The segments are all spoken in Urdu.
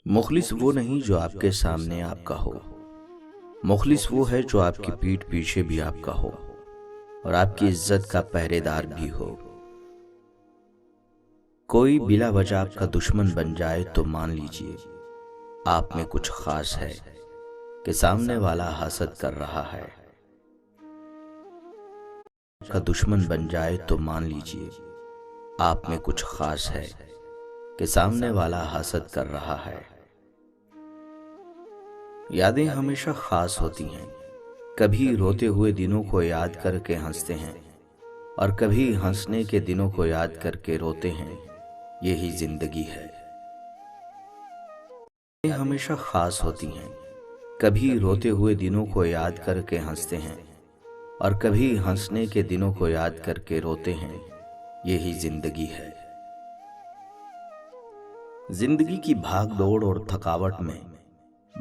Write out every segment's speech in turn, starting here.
مخلص وہ نہیں جو آپ کے سامنے آپ کا ہو، مخلص وہ ہے جو آپ کی پیٹھ پیچھے بھی آپ کا ہو اور آپ کی عزت کا پہرے دار بھی ہو۔ کوئی بلا وجہ آپ کا دشمن بن جائے تو مان لیجئے آپ میں کچھ خاص ہے کہ سامنے والا حسد کر رہا ہے۔ کا دشمن بن جائے تو مان لیجئے آپ میں کچھ خاص ہے کہ سامنے والا حسد کر رہا ہے۔ یادیں ہمیشہ خاص ہوتی ہیں، کبھی روتے ہوئے دنوں کو یاد کر کے ہنستے ہیں اور کبھی ہنسنے کے دنوں کو یاد کر کے روتے ہیں، یہی زندگی ہے۔ یادیں ہمیشہ خاص ہوتی ہیں، کبھی روتے ہوئے دنوں کو یاد کر کے ہنستے ہیں اور کبھی ہنسنے کے دنوں کو یاد کر کے روتے ہیں، یہی زندگی ہے۔ زندگی کی بھاگ دوڑ اور تھکاوٹ میں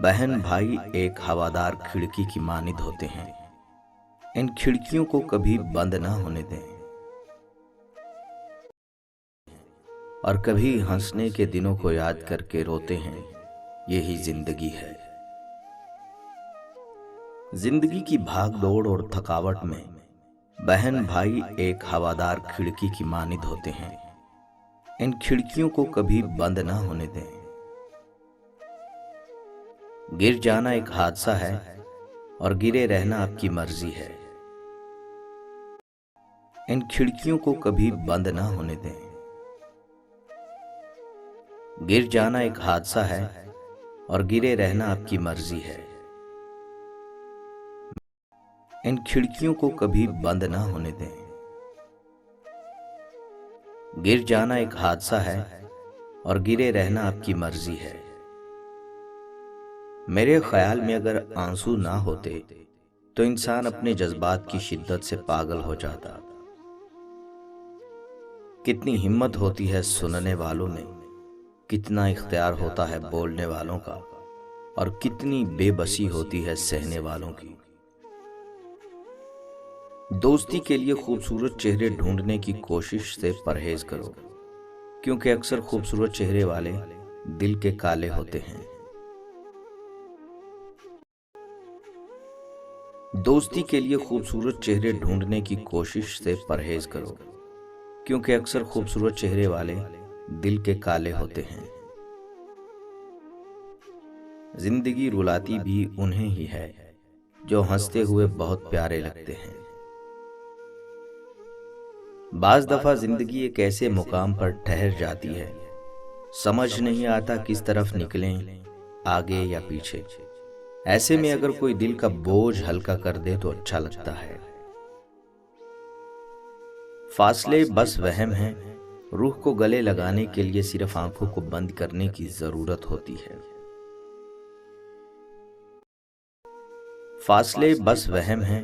بہن بھائی ایک ہوادار کھڑکی کی مانند ہوتے ہیں۔ ان کھڑکیوں کو کبھی بند نہ ہونے دیں اور کبھی ہنسنے کے دنوں کو یاد کر کے روتے ہیں، یہی زندگی ہے۔ زندگی کی بھاگ دوڑ اور تھکاوٹ میں بہن بھائی ایک ہوادار کھڑکی کی مانند ہوتے ہیں۔ ان کھڑکیوں کو کبھی بند نہ ہونے دیں۔ گر جانا ایک حادثہ ہے اور گرے رہنا آپ کی مرضی ہے۔ ان کھڑکیوں کو کبھی بند نہ ہونے دیں۔ گر جانا ایک حادثہ ہے اور گرے رہنا آپ کی مرضی ہے۔ ان کھڑکیوں کو کبھی بند نہ ہونے دیں۔ گر جانا ایک حادثہ ہے اور گرے رہنا آپ کی مرضی ہے۔ میرے خیال میں اگر آنسو نہ ہوتے تو انسان اپنے جذبات کی شدت سے پاگل ہو جاتا۔ کتنی ہمت ہوتی ہے سننے والوں میں، کتنا اختیار ہوتا ہے بولنے والوں کا، اور کتنی بے بسی ہوتی ہے سہنے والوں کی۔ دوستی کے لیے خوبصورت چہرے ڈھونڈنے کی کوشش سے پرہیز کرو، کیونکہ اکثر خوبصورت چہرے والے دل کے کالے ہوتے ہیں۔ دوستی کے لیے خوبصورت چہرے ڈھونڈنے کی کوشش سے پرہیز کرو، کیونکہ اکثر خوبصورت چہرے والے دل کے کالے ہوتے ہیں۔ زندگی رلاتی بھی انہیں ہی ہے جو ہنستے ہوئے بہت پیارے لگتے ہیں۔ بعض دفعہ زندگی ایک ایسے مقام پر ٹھہر جاتی ہے، سمجھ نہیں آتا کس طرف نکلیں، آگے یا پیچھے۔ ایسے میں اگر کوئی دل کا بوجھ ہلکا کر دے تو اچھا لگتا ہے۔ فاصلے بس وہم ہیں، روح کو گلے لگانے کے لیے صرف آنکھوں کو بند کرنے کی ضرورت ہوتی ہے۔ فاصلے بس وہم ہیں،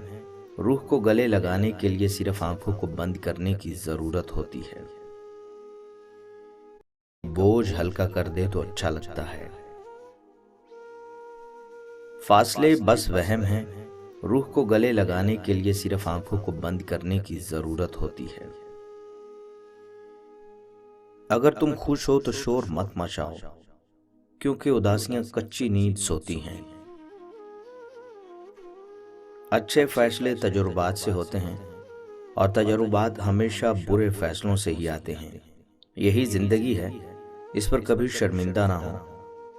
روح کو گلے لگانے کے لیے صرف آنکھوں کو بند کرنے کی ضرورت ہوتی ہے۔ بوجھ ہلکا کر دے تو اچھا لگتا ہے۔ فاصلے بس وہم ہیں، روح کو گلے لگانے کے لیے صرف آنکھوں کو بند کرنے کی ضرورت ہوتی ہے۔ اگر تم خوش ہو تو شور مت مچاؤ، کیونکہ اداسیاں کچی نیند سوتی ہیں۔ اچھے فیصلے تجربات سے ہوتے ہیں اور تجربات ہمیشہ برے فیصلوں سے ہی آتے ہیں۔ یہی زندگی ہے، اس پر کبھی شرمندہ نہ ہو،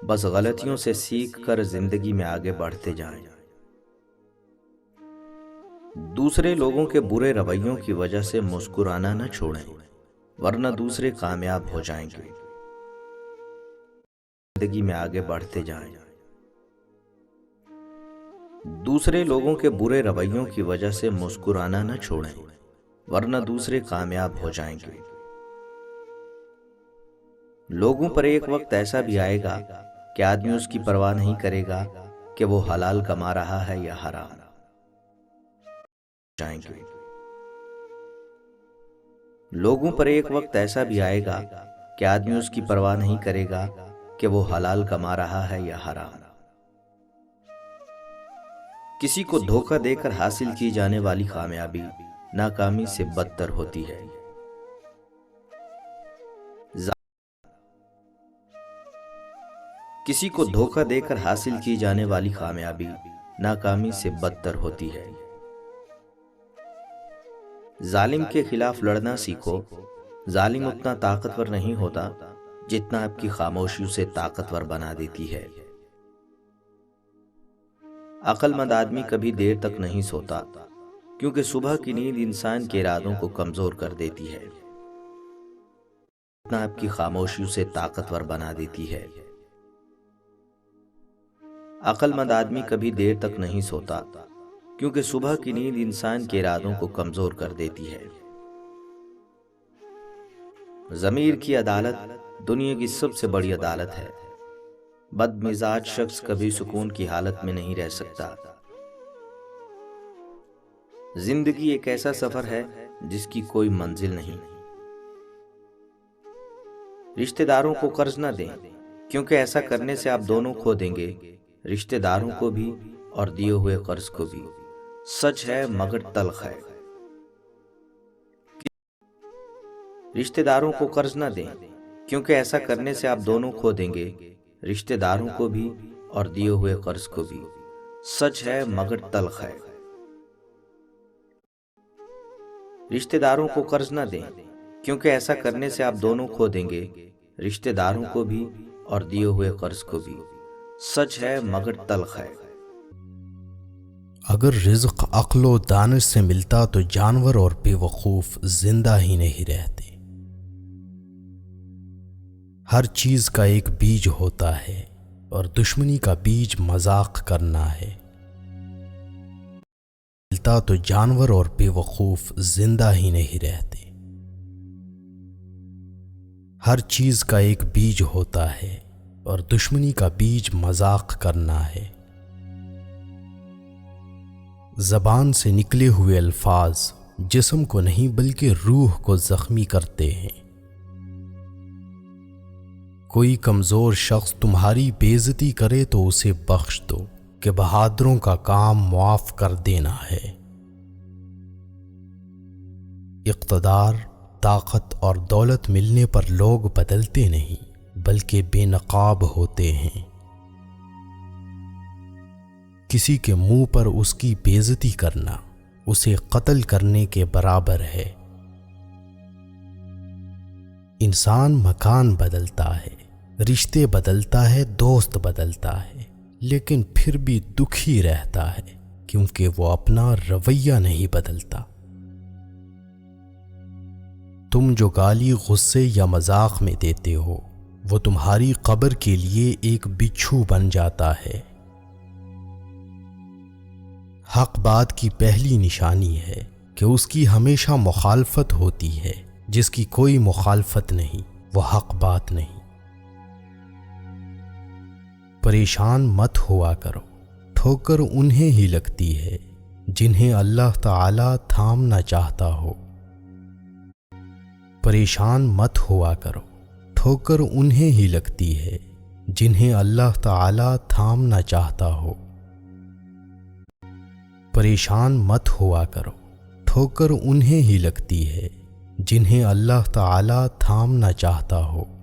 بس غلطیوں سے سیکھ کر زندگی میں آگے بڑھتے جائیں۔ دوسرے لوگوں کے برے رویوں کی وجہ سے مسکرانا نہ چھوڑیں، ورنہ دوسرے کامیاب ہو جائیں گے۔ زندگی میں آگے بڑھتے جائیں۔ دوسرے لوگوں کے برے رویوں کی وجہ سے مسکرانا نہ چھوڑیں، ورنہ دوسرے کامیاب ہو جائیں گے۔ لوگوں پر ایک وقت ایسا بھی آئے گا کہ آدمی اس کی پرواہ نہیں کرے گا کہ وہ حلال کما رہا ہے یا حرام جائیں گے۔ لوگوں پر ایک وقت ایسا بھی آئے گا کہ آدمی اس کی پرواہ نہیں کرے گا کہ وہ حلال کما رہا ہے یا حرام۔ کسی کو دھوکہ دے کر حاصل کی جانے والی کامیابی ناکامی سے بدتر ہوتی ہے۔ کسی کو دھوکہ دے کر حاصل کی جانے والی کامیابی ناکامی سے بدتر ہوتی ہے۔ ظالم کے خلاف لڑنا سیکھو۔ ظالم اتنا طاقتور نہیں ہوتا جتنا آپ کی خاموشی اسے طاقتور بنا دیتی ہے۔ عقل مند آدمی کبھی دیر تک نہیں سوتا، کیونکہ صبح کی نیند انسان کے ارادوں کو کمزور کر دیتی ہے، جتنا آپ کی خاموشی اسے طاقتور بنا دیتی ہے۔ عقل مند آدمی کبھی دیر تک نہیں سوتا، کیونکہ صبح کی نیند انسان کے ارادوں کو کمزور کر دیتی ہے۔ ضمیر کی عدالت دنیا کی سب سے بڑی عدالت ہے۔ بد مزاج شخص کبھی سکون کی حالت میں نہیں رہ سکتا۔ زندگی ایک ایسا سفر ہے جس کی کوئی منزل نہیں۔ رشتہ داروں کو قرض نہ دیں، کیونکہ ایسا کرنے سے آپ دونوں کھو دیں گے، رشتہ داروں کو بھی اور دیے ہوئے قرض کو بھی۔ سچ ہے مگر تلخ ہے۔ رشتہ داروں کو قرض نہ دیں، کیونکہ ایسا کرنے سے آپ دونوں کھو دیں گے، رشتہ داروں کو بھی اور دیے ہوئے قرض کو بھی۔ سچ ہے مگر تلخ ہے۔ رشتہ داروں کو قرض نہ دیں، کیونکہ ایسا کرنے سے آپ دونوں کھو دیں گے، رشتہ داروں کو بھی اور دیے ہوئے قرض کو بھی۔ سچ ہے مگر تلخ ہے۔ اگر رزق عقل و دانش سے ملتا تو جانور اور بے وقوف زندہ ہی نہیں رہتے۔ ہر چیز کا ایک بیج ہوتا ہے اور دشمنی کا بیج مذاق کرنا ہے۔ ملتا تو جانور اور بے وقوف زندہ ہی نہیں رہتے۔ ہر چیز کا ایک بیج ہوتا ہے اور دشمنی کا بیج مذاق کرنا ہے۔ زبان سے نکلے ہوئے الفاظ جسم کو نہیں بلکہ روح کو زخمی کرتے ہیں۔ کوئی کمزور شخص تمہاری بے عزتی کرے تو اسے بخش دو کہ بہادروں کا کام معاف کر دینا ہے۔ اقتدار، طاقت اور دولت ملنے پر لوگ بدلتے نہیں بلکہ بے نقاب ہوتے ہیں۔ کسی کے منہ پر اس کی بے عزتی کرنا اسے قتل کرنے کے برابر ہے۔ انسان مکان بدلتا ہے، رشتے بدلتا ہے، دوست بدلتا ہے، لیکن پھر بھی دکھی رہتا ہے کیونکہ وہ اپنا رویہ نہیں بدلتا۔ تم جو گالی غصے یا مذاق میں دیتے ہو وہ تمہاری قبر کے لیے ایک بچھو بن جاتا ہے۔ حق بات کی پہلی نشانی ہے کہ اس کی ہمیشہ مخالفت ہوتی ہے، جس کی کوئی مخالفت نہیں وہ حق بات نہیں۔ پریشان مت ہوا کرو، ٹھوکر انہیں ہی لگتی ہے جنہیں اللہ تعالی تھامنا چاہتا ہو۔ پریشان مت ہوا کرو، ٹھوکر انہیں ہی لگتی ہے جنہیں اللہ تعالی تھامنا چاہتا ہو۔ پریشان مت ہوا کرو، ٹھوکر انہیں ہی لگتی ہے جنہیں اللہ تعالی تھامنا چاہتا ہو۔